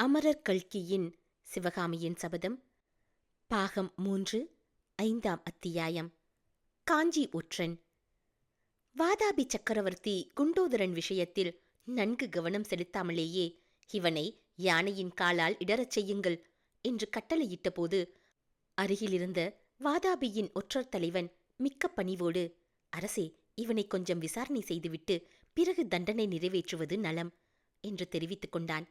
அமரர் கல்கியின் சிவகாமியின் சபதம் பாகம் 3 5ஆம் அத்தியாயம். காஞ்சி ஒற்றன். வாதாபி சக்கரவர்த்தி குண்டோதரன் விஷயத்தில் நன்கு கவனம் செலுத்தாமலேயே இவனை யானையின் காலால் இடறச் செய்யுங்கள் என்று கட்டளையிட்ட போது அருகிலிருந்த வாதாபியின் ஒற்றர் தலைவன் மிக்க பணிவோடு, அரசே, இவனை கொஞ்சம் விசாரணை செய்துவிட்டு பிறகு தண்டனை நிறைவேற்றுவது நலம் என்று தெரிவித்துக் கொண்டான்.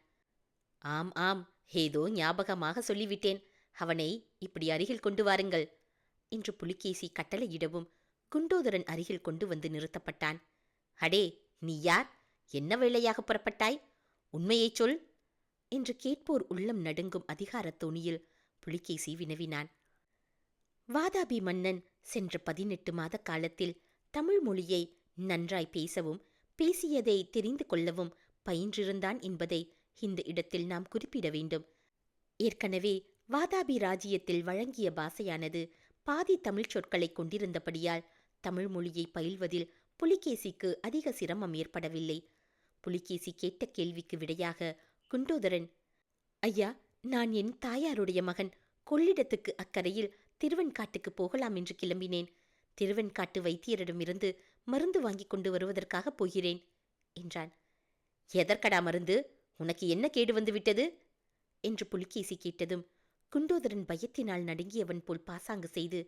ஆம் ஆம், ஏதோ ஞாபகமாக சொல்லிவிட்டேன். அவனை இப்படி அருகில் கொண்டு வாருங்கள் என்று புலிகேசி கட்டளையிடவும் குண்டோதரன் அருகில் கொண்டு வந்து நிறுத்தப்பட்டான். அடே, நீ யார்? என்ன வேளையாக புறப்பட்டாய்? உண்மையைச் சொல் என்று கேட்போர் உள்ளம் நடுங்கும் அதிகாரத் தொனியில் புலிகேசி வினவினான். வாதாபி மன்னன் சென்ற 18 மாத காலத்தில் தமிழ் மொழியை நன்றாய் பேசவும் பேசியதை தெரிந்து கொள்ளவும் பயின்றிருந்தான் என்பதை இந்த இடத்தில் நாம் குறிப்பிட வேண்டும். ஏற்கனவே வாதாபி ராஜ்யத்தில் வழங்கிய பாஷையானது பாதி தமிழ்ச் சொற்களை கொண்டிருந்தபடியால் தமிழ் மொழியை பயில்வதில் புலிகேசிக்கு அதிக சிரமம் ஏற்படவில்லை. புலிகேசி கேட்ட கேள்விக்கு விடையாக குண்டோதரன், ஐயா, நான் என் தாயாருடைய மகன். கொள்ளிடத்துக்கு அக்கறையில் திருவெண்காட்டுக்கு போகலாம் என்று கிளம்பினேன். திருவெண்காட்டு வைத்தியரிடமிருந்து மருந்து வாங்கிக் கொண்டு வருவதற்காக போகிறேன் என்றான். எதற்கடா மருந்து? உனக்கு என்ன கேடு வந்து விட்டது என்று புலிகேசி கேட்டதும் குண்டோதரன் பயத்தினால் நடுங்கியவன் போல் பாசாங்கு செய்து,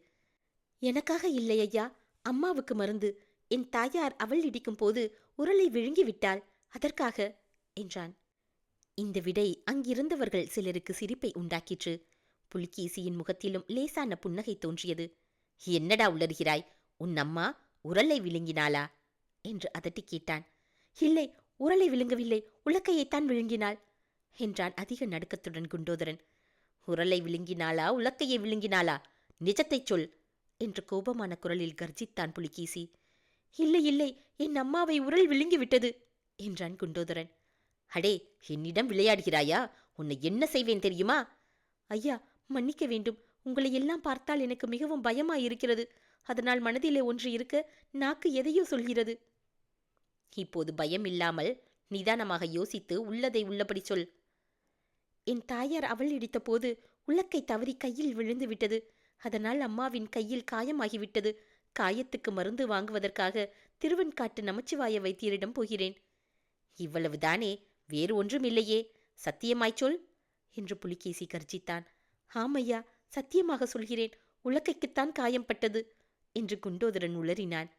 எனக்காக இல்லை ஐயா, அம்மாவுக்கு மருந்து. என் தாயார் அவள் இடிக்கும் போது உரலை விழுங்கிவிட்டாள், அதற்காக என்றான். இந்த விடை அங்கிருந்தவர்கள் சிலருக்கு சிரிப்பை உண்டாக்கிற்று. புலிகேசியின் முகத்திலும் லேசான புன்னகை தோன்றியது. என்னடா உளறுகிறாய்? உன் அம்மா உரலை விழுங்கினாளா என்று அதட்டி கேட்டான். இல்லை, உரலை விழுங்கவில்லை, உலக்கையைத்தான் விழுங்கினாள் என்றான் அதிக நடுக்கத்துடன் குண்டோதரன். உரலை விழுங்கினாளா, உலக்கையை விழுங்கினாளா? நிஜத்தைச் சொல் என்று கோபமான குரலில் கர்ஜித்தான் புலிகேசி. இல்லை இல்லை, என் அம்மாவை உரல் விழுங்கிவிட்டது என்றான் குண்டோதரன். அடே, என்னிடம் விளையாடுகிறாயா? உன்னை என்ன செய்வேன் தெரியுமா? ஐயா, மன்னிக்க வேண்டும். உங்களை எல்லாம் பார்த்தால் எனக்கு மிகவும் பயமாயிருக்கிறது. அதனால் மனதிலே ஒன்று இருக்க நாக்கு எதையோ சொல்கிறது. இப்போது பயம் இல்லாமல் நிதானமாக யோசித்து உள்ளதை உள்ளபடி சொல். என் தாயார் அவள் இடித்த போது உலக்கை தவறி கையில் விழுந்து விட்டது. அதனால் அம்மாவின் கையில் காயமாகிவிட்டது. காயத்துக்கு மருந்து வாங்குவதற்காக திருவெண்காட்டு நமச்சிவாய வைத்தியரிடம் போகிறேன். இவ்வளவுதானே, வேறு ஒன்றும் இல்லையே? சத்தியமாய்ச் சொல் என்று புலிகேசி கர்ஜித்தான். ஆமையா, சத்தியமாக சொல்கிறேன், உலக்கைக்குத்தான் காயம்பட்டது என்று குண்டோதரன் உளறினான்.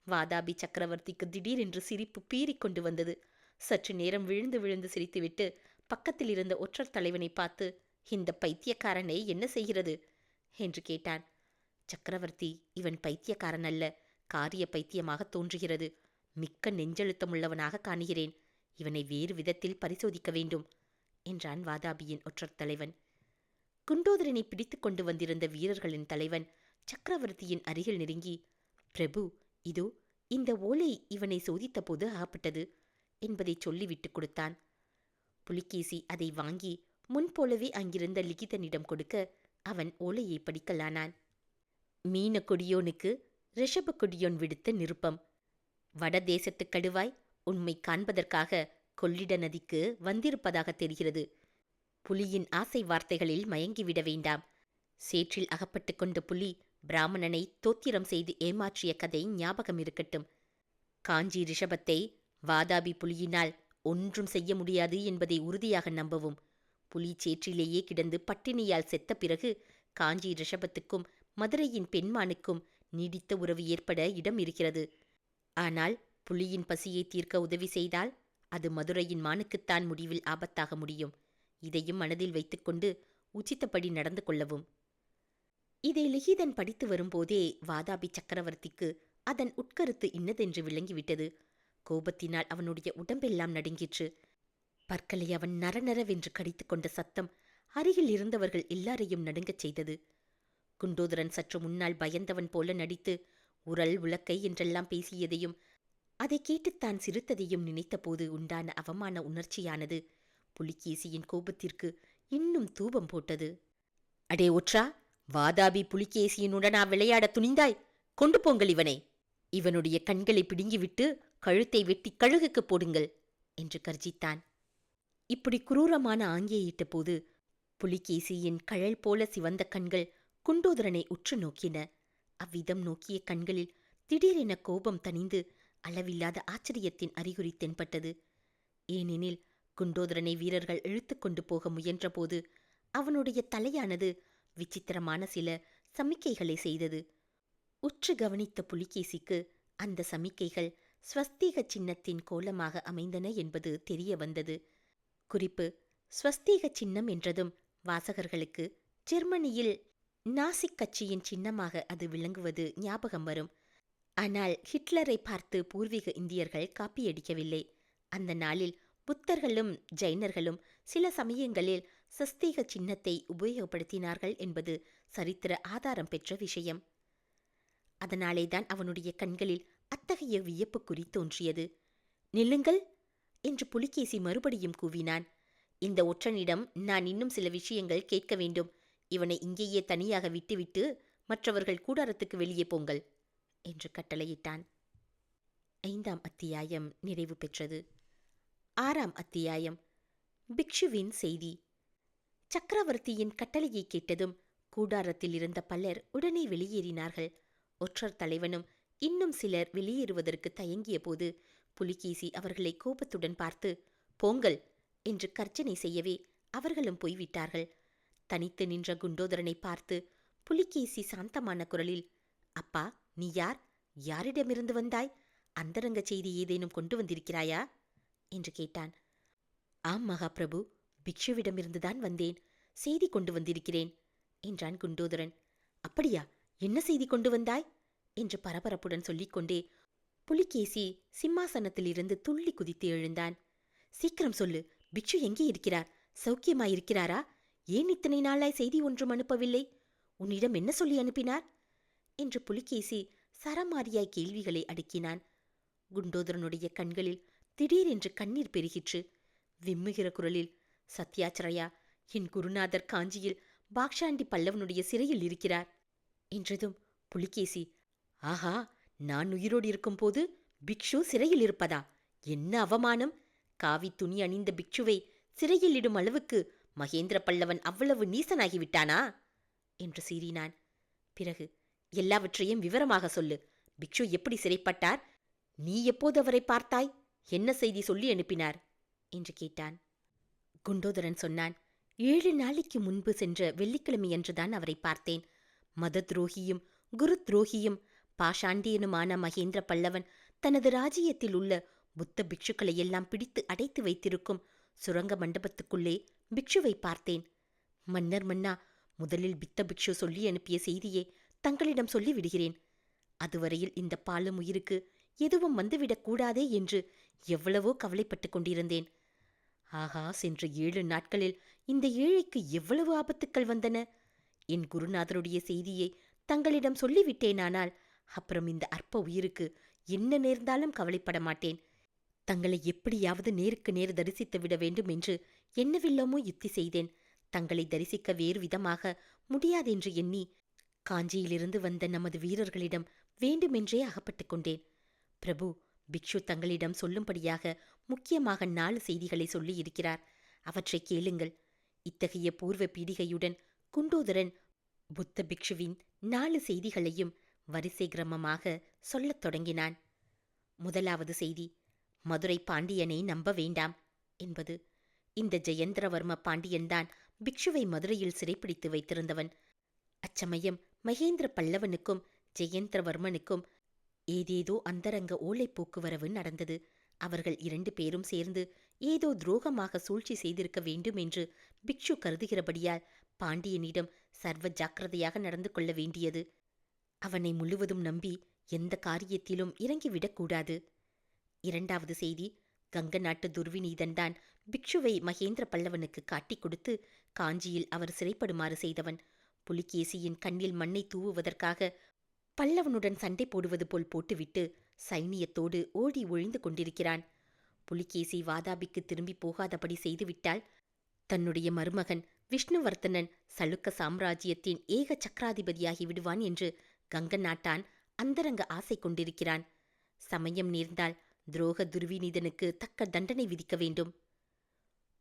வாதாபி சக்கரவர்த்திக்கு திடீரென்று சிரிப்பு பீறிக்கொண்டு வந்தது. சற்று நேரம் விழுந்து விழுந்து சிரித்துவிட்டு பக்கத்தில் இருந்த ஒற்றர் தலைவனை பார்த்து, இந்த பைத்தியக்காரனை என்ன செய்கிறது என்று கேட்டான். சக்கரவர்த்தி, இவன் பைத்தியக்காரன் அல்ல, காரிய பைத்தியமாக தோன்றுகிறது. மிக்க நெஞ்செழுத்தமுள்ளவனாக காணுகிறேன். இவனை வேறு விதத்தில் பரிசோதிக்க வேண்டும் என்றான் வாதாபியின் ஒற்றர் தலைவன். குண்டோதரனை பிடித்து கொண்டு வந்திருந்த வீரர்களின் தலைவன் சக்கரவர்த்தியின் அருகில் நெருங்கி, பிரபு, இதோ இந்த ஓலை இவனை சோதித்த போது ஆகப்பட்டது என்பதை சொல்லிவிட்டு கொடுத்தான். புலிகேசி அதை வாங்கி முன்போலவே அங்கிருந்த லிகிதனிடம் கொடுக்க அவன் ஓலையை படிக்கலானான். மீன கொடியோனுக்கு ரிஷப கொடியோன் விடுத்த நிருப்பம். வடதேசத்து கடுவாய் உண்மை காண்பதற்காக கொள்ளிட நதிக்கு வந்திருப்பதாக தெரிகிறது. புலியின் ஆசை வார்த்தைகளில் மயங்கிவிட வேண்டாம். சேற்றில் அகப்பட்டு கொண்ட புலி பிராமணனை தோத்திரம் செய்து ஏமாற்றிய கதை ஞாபகம் இருக்கட்டும். காஞ்சி ரிஷபத்தை வாதாபி புலியினால் ஒன்றும் செய்ய முடியாது என்பதை உறுதியாக நம்பவும். புலி சேற்றிலேயே கிடந்து பட்டினியால் செத்த பிறகு காஞ்சி ரிஷபத்துக்கும் மதுரையின் பெண்மானுக்கும் நீடித்த உறவு ஏற்பட இடம் இருக்கிறது. ஆனால் புலியின் பசியை தீர்க்க உதவி செய்தால் அது மதுரையின் மானுக்குத்தான் முடிவில் ஆபத்தாக முடியும். இதையும் மனதில் வைத்துக்கொண்டு உச்சித்தபடி நடந்து கொள்ளவும். இதை லிகிதன் படித்து வரும்போதே வாதாபி சக்கரவர்த்திக்கு அதன் உட்கருத்து இன்னதென்று விளங்கிவிட்டது. கோபத்தினால் அவனுடைய உடம்பெல்லாம் நடுங்கிற்று. பற்களை அவன் நரநரவென்று கடித்து கொண்ட சத்தம் அருகில் இருந்தவர்கள் எல்லாரையும் நடுங்கச் செய்தது. குண்டோதரன் சற்று முன்னால் பயந்தவன் போல நடித்து உரல் உலக்கை என்றெல்லாம் பேசியதையும் அதை கேட்டுத்தான் சிரித்ததையும் நினைத்தபோது உண்டான அவமான உணர்ச்சியானது புலிகேசியின் கோபத்திற்கு இன்னும் தூபம் போட்டது. அடே ஒற்றா, வாதாபி புலிகேசியினுடனா விளையாட துணிந்தாய்? கொண்டு போங்கள் இவனை. இவனுடைய கண்களை பிடுங்கிவிட்டு கழுத்தை வெட்டி கழுகுக்கு போடுங்கள் என்று கர்ஜித்தான். இப்படி குரூரமான ஆங்கியிட்ட போது புலிகேசியின் கழல் போல சிவந்த கண்கள் குண்டோதரனை உற்று நோக்கின. அவ்விதம் நோக்கிய கண்களில் திடீரென கோபம் தணிந்து அளவில்லாத ஆச்சரியத்தின் அறிகுறி தென்பட்டது. ஏனெனில் குண்டோதரனை வீரர்கள் இழுத்து கொண்டு போக முயன்றபோது அவனுடைய தலையானது விசித்திரமான சில சமிக்கைகளை செய்தது. உற்று கவனித்த புலிகேசிக்கு அந்த சமிக்கைகள் ஸ்வஸ்தீக சின்னத்தின் கோலமாக அமைந்தன என்பது தெரிய வந்தது. குறிப்பு: ஸ்வஸ்தீக சின்னம் என்றதும் வாசகர்களுக்கு ஜெர்மனியில் நாசிக் கட்சியின் சின்னமாக அது விளங்குவது ஞாபகம் வரும். ஆனால் ஹிட்லரை பார்த்து பூர்வீக இந்தியர்கள் காப்பியடிக்கவில்லை. அந்த நாளில் புத்தர்களும் ஜைனர்களும் சில சமயங்களில் சஸ்தீக சின்னத்தை உபயோகப்படுத்தினார்கள் என்பது சரித்திர ஆதாரம் பெற்ற விஷயம். அதனாலேதான் அவனுடைய கண்களில் அத்தகைய வியப்புக்குறி தோன்றியது. நில்லுங்கள் என்று புலிகேசி மறுபடியும் கூவினான். இந்த ஒற்றனிடம் நான் இன்னும் சில விஷயங்கள் கேட்க வேண்டும். இவனை இங்கேயே தனியாக விட்டுவிட்டு மற்றவர்கள் கூடாரத்துக்கு வெளியே போங்கள் என்று கட்டளையிட்டான். 5ஆம் அத்தியாயம் நிறைவு பெற்றது. 6ஆம் அத்தியாயம். பிக்ஷுவின் செய்தி. சக்கரவர்த்தியின் கட்டளையை கேட்டதும் கூடாரத்தில் இருந்த பலர் உடனே வெளியேறினார்கள். ஒற்றர் தலைவனும் இன்னும் சிலர் வெளியேறுவதற்கு தயங்கிய போது புலிகேசி அவர்களை கோபத்துடன் பார்த்து, போங்கள் என்று கர்ஜனை செய்யவே அவர்களும் போய்விட்டார்கள். தனித்து நின்ற குண்டோதரனை பார்த்து புலிகேசி சாந்தமான குரலில், அப்பா, நீ யார்? யாரிடமிருந்து வந்தாய்? அந்தரங்க செய்தி ஏதேனும் கொண்டு வந்திருக்கிறாயா என்று கேட்டான். ஆம் மகாபிரபு, பிக்ஷுவிடமிருந்துதான் வந்தேன். செய்தி கொண்டு வந்திருக்கிறேன் என்றான் குண்டோதரன். அப்படியா? என்ன செய்தி கொண்டு வந்தாய் என்று பரபரப்புடன் சொல்லிக்கொண்டே புலிகேசி சிம்மாசனத்திலிருந்து துள்ளி குதித்து எழுந்தான். சீக்கிரம் சொல்லு, பிக்ஷு எங்கே இருக்கிறார்? சௌக்கியமாயிருக்கிறாரா? ஏன் இத்தனை நாளாய் செய்தி ஒன்றும் அனுப்பவில்லை? உன்னிடம் என்ன சொல்லி அனுப்பினார் என்று புலிகேசி சரமாரியாய் கேள்விகளை அடுக்கினான். குண்டோதரனுடைய கண்களில் திடீரென்று கண்ணீர் பெருகிற்று. விம்முகிற குரலில், சத்யாச்ரயா, என் குருநாதர் காஞ்சியில் பாக்ஷாண்டி பல்லவனுடைய சிறையில் இருக்கிறார் என்றதும் புலிகேசி, ஆஹா, நான் உயிரோடு இருக்கும்போது பிக்ஷு சிறையில் இருப்பதா? என்ன அவமானம்! காவி துணி அணிந்த பிக்ஷுவை சிறையில் இடும் அளவுக்கு மகேந்திர பல்லவன் அவ்வளவு நீசனாகிவிட்டானா என்று சீறினான். பிறகு, எல்லாவற்றையும் விவரமாக சொல்லு. பிக்ஷு எப்படி சிறைப்பட்டார்? நீ எப்போது அவரை பார்த்தாய்? என்ன செய்தி சொல்லி அனுப்பினார் என்று கேட்டான். குண்டோதரன் சொன்னான். 7 நாளைக்கு முன்பு சென்ற வெள்ளிக்கிழமையன்றுதான் அவரை பார்த்தேன். மத துரோகியும் குரு துரோகியும் பாஷாண்டியனுமான மகேந்திர பல்லவன் தனது ராஜ்யத்தில் உள்ள புத்த பிக்ஷுக்களை எல்லாம் பிடித்து அடைத்து வைத்திருக்கும் சுரங்க மண்டபத்துக்குள்ளே பிக்ஷுவை பார்த்தேன். மன்னர் மன்னா, முதலில் பித்த பிக்ஷு சொல்லி அனுப்பிய செய்தியை தங்களிடம் சொல்லிவிடுகிறேன். அதுவரையில் இந்த பாலும் உயிருக்கு எதுவும் வந்துவிடக் கூடாதே என்று எவ்வளவோ கவலைப்பட்டு கொண்டிருந்தேன். ஆகா, சென்ற 7 நாட்களில் இந்த ஏழைக்கு எவ்வளவு ஆபத்துக்கள் வந்தன! என் குருநாதருடைய செய்தியை தங்களிடம் சொல்லிவிட்டேனானால் அப்புறம் இந்த அற்ப உயிருக்கு என்ன நேர்ந்தாலும் கவலைப்பட மாட்டேன். தங்களை எப்படியாவது நேருக்கு நேர் தரிசித்து விட வேண்டும் என்று என்னவில்லமோ யுத்தி செய்தேன். தங்களை தரிசிக்க வேறு விதமாக முடியாதென்று எண்ணி காஞ்சியிலிருந்து வந்த நமது வீரர்களிடம் வேண்டுமென்றே அகப்பட்டுக் கொண்டேன். பிரபு, பிக்ஷு தங்களிடம் சொல்லும்படியாக முக்கியமாக 4 செய்திகளை சொல்லியிருக்கிறார். அவற்றை கேளுங்கள். இத்தகைய பூர்வ பீடிகையுடன் குண்டோதரன் புத்த பிக்ஷுவின் 4 செய்திகளையும் வரிசை கிரமமாக சொல்லத் தொடங்கினான். முதலாவது செய்தி, மதுரை பாண்டியனை நம்ப வேண்டாம் என்பது. இந்த ஜெயந்திரவர்ம பாண்டியன்தான் பிக்ஷுவை மதுரையில் சிறைப்பிடித்து வைத்திருந்தவன். அச்சமயம் மகேந்திர பல்லவனுக்கும் ஜெயந்திரவர்மனுக்கும் ஏதேதோ அந்தரங்க ஓலை போக்குவரவு நடந்தது. அவர்கள் 2 பேரும் சேர்ந்து ஏதோ துரோகமாக சூழ்ச்சி செய்திருக்க வேண்டும் என்று பிக்ஷு கருதுகிறபடியால் பாண்டியனிடம் சர்வ ஜாக்கிரதையாக நடந்து கொள்ள வேண்டியது. அவனை முழுவதும் நம்பி எந்த காரியத்திலும் இறங்கிவிடக்கூடாது. 2வது செய்தி, கங்க நாட்டு துர்விநீதன்தான் பிக்ஷுவை மகேந்திர பல்லவனுக்கு காட்டிக் கொடுத்து காஞ்சியில் அவர் சிறைப்படுமாறு செய்தவன். புலிகேசியின் கண்ணில் மண்ணை தூவுவதற்காக பல்லவனுடன் சண்டை போடுவது போல் போட்டுவிட்டு சைனியத்தோடு ஓடி ஒழிந்து கொண்டிருக்கிறான். புலிகேசி வாதாபிக்கு திரும்பி போகாதபடி செய்துவிட்டால் தன்னுடைய மருமகன் விஷ்ணுவர்த்தனன் சளுக்க சாம்ராஜ்யத்தின் ஏக சக்கராதிபதியாகி விடுவான் என்று கங்க நாட்டான் அந்தரங்க ஆசை கொண்டிருக்கிறான். சமயம் நேர்ந்தால் துரோக துர்விநீதனுக்கு தக்க தண்டனை விதிக்க வேண்டும்.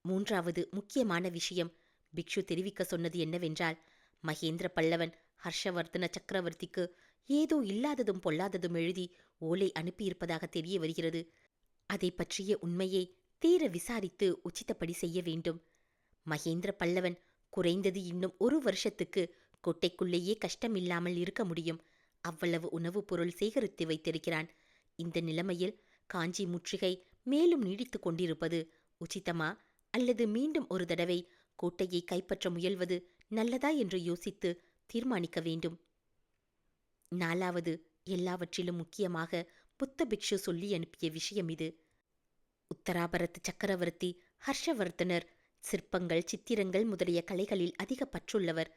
மூன்றாவது முக்கியமான விஷயம் பிக்ஷு தெரிவிக்க சொன்னது என்னவென்றால், மகேந்திர பல்லவன் ஹர்ஷவர்தன சக்கரவர்த்திக்கு ஏதோ இல்லாததும் பொல்லாததும் எழுதி ஓலை அனுப்பியிருப்பதாக தெரிய வருகிறது. அதை பற்றிய உண்மையை தீர விசாரித்து உச்சித்தப்படி செய்ய வேண்டும். மகேந்திர பல்லவன் குறைந்தது இன்னும் 1 வருஷத்துக்கு கோட்டைக்குள்ளேயே கஷ்டமில்லாமல் இருக்க முடியும். அவ்வளவு உணவுப் பொருள் சேகரித்து வைத்திருக்கிறான். இந்த நிலைமையில் காஞ்சி முற்றுகை மேலும் நீடித்து கொண்டிருப்பது உச்சிதமா, அல்லது மீண்டும் ஒரு தடவை கோட்டையை கைப்பற்ற முயல்வது நல்லதா என்று யோசித்து தீர்மானிக்க வேண்டும். 4வது, எல்லாவற்றிலும் முக்கியமாக புத்த பிக்ஷு சொல்லி அனுப்பிய விஷயம் இது. உத்தராபரத் சக்கரவர்த்தி ஹர்ஷவர்தனர் சிற்பங்கள், சித்திரங்கள் முதலிய கலைகளில் அதிக பற்றுள்ளவர்.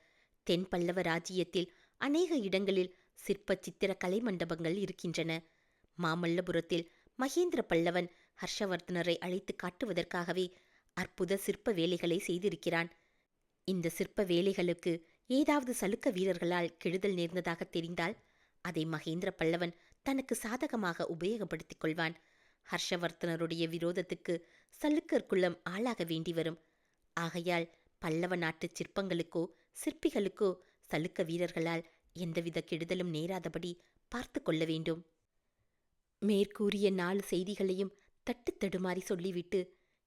தென் பல்லவ ராஜ்யத்தில் அநேக இடங்களில் சிற்ப சித்திர கலை மண்டபங்கள் இருக்கின்றன. மாமல்லபுரத்தில் மகேந்திர பல்லவன் ஹர்ஷவர்தனரை அழைத்து காட்டுவதற்காகவே அற்புத சிற்ப வேலைகளை செய்திருக்கிறான். இந்த சிற்ப வேலைகளுக்கு ஏதாவது சலுக்க வீரர்களால் கெடுதல் நேர்ந்ததாக தெரிந்தால் அதை மகேந்திர பல்லவன் தனக்கு சாதகமாக உபயோகப்படுத்திக் கொள்வான். ஹர்ஷவர்தனருடைய விரோதத்துக்கு சலுக்கர் குலம் ஆளாக வேண்டி வரும். ஆகையால் பல்லவ நாட்டு சிற்பங்களுக்கோ சிற்பிகளுக்கோ சலுக்க வீரர்களால் எந்தவித கெடுதலும் நேராதபடி பார்த்து கொள்ள வேண்டும். மேற்கூறிய 4 செய்திகளையும் தட்டு தடுமாறி சொல்லிவிட்டு,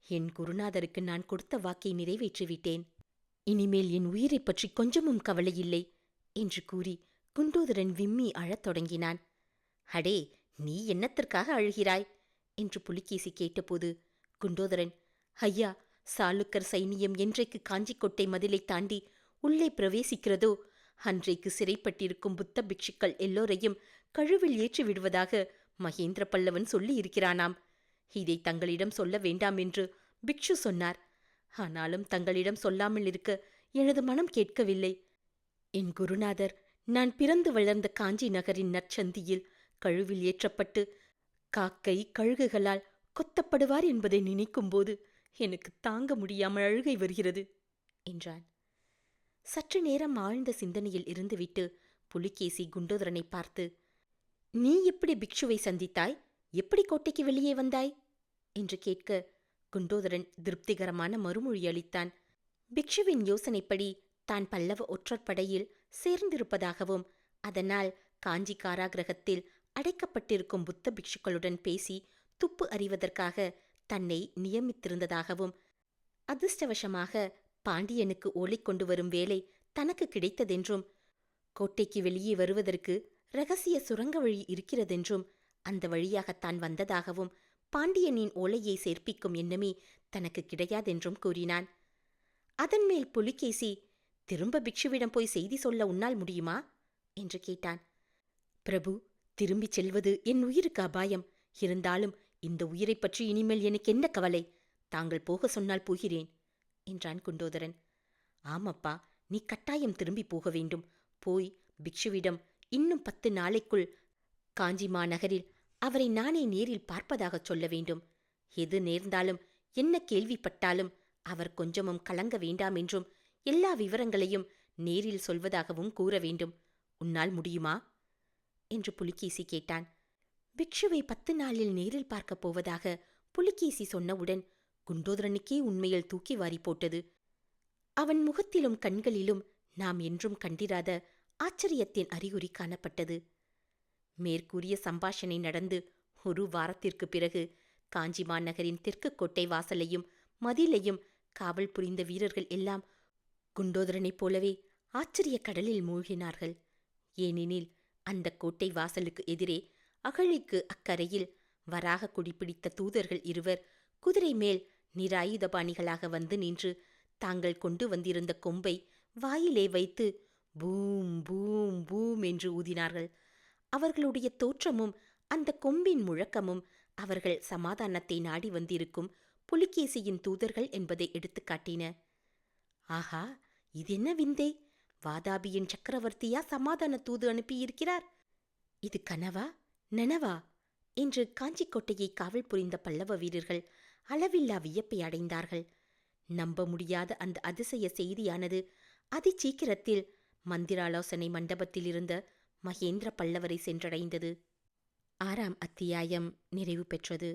என் குருநாதருக்கு நான் கொடுத்த வாக்கை நிறைவேற்றிவிட்டேன். இனிமேல் என் உயிரைப் பற்றி கொஞ்சமும் கவலையில்லை என்று கூறி குண்டோதரன் விம்மி அழத் தொடங்கினான். அடே, நீ என்னத்திற்காக அழுகிறாய் என்று புலிகேசி கேட்டபோது குண்டோதரன், ஐயா, சாளுக்கர் சைனியம் என்றைக்கு காஞ்சிக்கோட்டை மதிலை தாண்டி உள்ளே பிரவேசிக்கிறதோ அன்றைக்கு சிறைப்பட்டிருக்கும் புத்த பிக்ஷுக்கள் எல்லோரையும் கழுவில் ஏற்றி விடுவதாக மகேந்திர பல்லவன் சொல்லி இருக்கிறானாம். இதை தங்களிடம் சொல்ல வேண்டாம் என்று பிக்ஷு சொன்னார். ஆனாலும் தங்களிடம் சொல்லாமல் இருக்க எனது மனம் கேட்கவில்லை. என் குருநாதர் நான் பிறந்து வளர்ந்த காஞ்சி நகரின் நற்சந்தியில் கழுவில் ஏற்றப்பட்டு காக்கை கழுகுகளால் கொத்தப்படுவார் என்பதை நினைக்கும்போது எனக்கு தாங்க முடியாமல் அழுகை வருகிறது என்றான். சற்று நேரம் ஆழ்ந்த சிந்தனையில் இருந்துவிட்டு புலிகேசி குண்டோதரனை பார்த்து, நீ எப்படி பிக்ஷுவை சந்தித்தாய்? எப்படி கோட்டைக்கு வெளியே வந்தாய் என்று கேட்க குண்டோதரன் திருப்திகரமான மறுமொழி அளித்தான். பிக்ஷுவின் யோசனைப்படி தான் பல்லவ ஒற்றற்படையில் சேர்ந்திருப்பதாகவும் அதனால் காஞ்சி காராகிரகத்தில் அடைக்கப்பட்டிருக்கும் புத்த பிக்ஷுக்களுடன் பேசி துப்பு அறிவதற்காக தன்னை நியமித்திருந்ததாகவும், அதிர்ஷ்டவசமாக பாண்டியனுக்கு ஓலை கொண்டு வரும் வேலை தனக்கு கிடைத்ததென்றும், கோட்டைக்கு வெளியே வருவதற்கு இரகசிய சுரங்க வழி இருக்கிறதென்றும், அந்த வழியாகத்தான் வந்ததாகவும், பாண்டியனின் ஓலையை சேர்ப்பிக்கும் எண்ணமே தனக்கு கிடையாதென்றும் கூறினான். அதன்மேல் புலிகேசி, திரும்ப பிக்ஷுவிடம் போய் செய்தி சொல்ல உன்னால் முடியுமா என்று கேட்டான். பிரபு, திரும்பிச் செல்வது என் உயிருக்கு அபாயம். இருந்தாலும் இந்த உயிரைப் பற்றி இனிமேல் எனக்கு என்ன கவலை? தாங்கள் போக சொன்னால் போகிறேன் என்றான் குண்டோதரன். ஆமப்பா, நீ கட்டாயம் திரும்பி போக வேண்டும். போய் பிக்ஷுவிடம் இன்னும் 10 நாளைக்குள் காஞ்சி மாநகரில் அவரை நானே நேரில் பார்ப்பதாகச் சொல்ல வேண்டும். எது நேர்ந்தாலும் என்ன கேள்விப்பட்டாலும் அவர் கொஞ்சமும் கலங்க வேண்டாம் என்றும் எல்லா விவரங்களையும் நேரில் சொல்வதாகவும் கூற வேண்டும். உன்னால் முடியுமா என்று புலிகேசி கேட்டான். பிக்ஷுவை 10 நாளில் நேரில் பார்க்கப் போவதாக புலிகேசி சொன்னவுடன் குண்டோதரனுக்கே உண்மையில் தூக்கி வாரி போட்டது. அவன் முகத்திலும் கண்களிலும் நாம் என்றும் கண்டிராத ஆச்சரியத்தின் அறிகுறி காணப்பட்டது. மேற்கூறிய சம்பாஷணை நடந்து 1 வாரத்திற்குப் பிறகு காஞ்சி மாநகரின் தெற்கு கோட்டை வாசலையும் மதிலையும் காவல் புரிந்த வீரர்கள் எல்லாம் குண்டோதரனைப் போலவே ஆச்சரிய கடலில் மூழ்கினார்கள். ஏனெனில் அந்த கோட்டை வாசலுக்கு எதிரே அகழிக்கு அக்கரையில் வராக குடிப்பிடித்த தூதர்கள் 2 குதிரை மேல் நிராயுதபாணிகளாக வந்து நின்று தாங்கள் கொண்டு வந்திருந்த கொம்பை வாயிலே வைத்து பூம் பூம் பூம் என்று ஊதினார்கள். அவர்களுடைய தோற்றமும் அந்த கொம்பின் முழக்கமும் அவர்கள் சமாதானத்தை நாடி வந்திருக்கும் புலிகேசியின் தூதர்கள் என்பதை எடுத்துக்காட்டின. ஆஹா, இதென்ன விந்தை! வாதாபியின் சக்கரவர்த்தியா சமாதான தூது அனுப்பியிருக்கிறார்? இது கனவா நனவா என்று காஞ்சிக்கோட்டையை காவல் புரிந்த பல்லவ வீரர்கள் அளவில்லா வியப்பை அடைந்தார்கள். நம்ப முடியாத அந்த அதிசய செய்தியானது அதிசீக்கிரத்தில் மந்திராலோசனை மண்டபத்திலிருந்த மகேந்திர பல்லவரை சென்றடைந்தது. 6ஆம் அத்தியாயம் நிறைவு பெற்றது.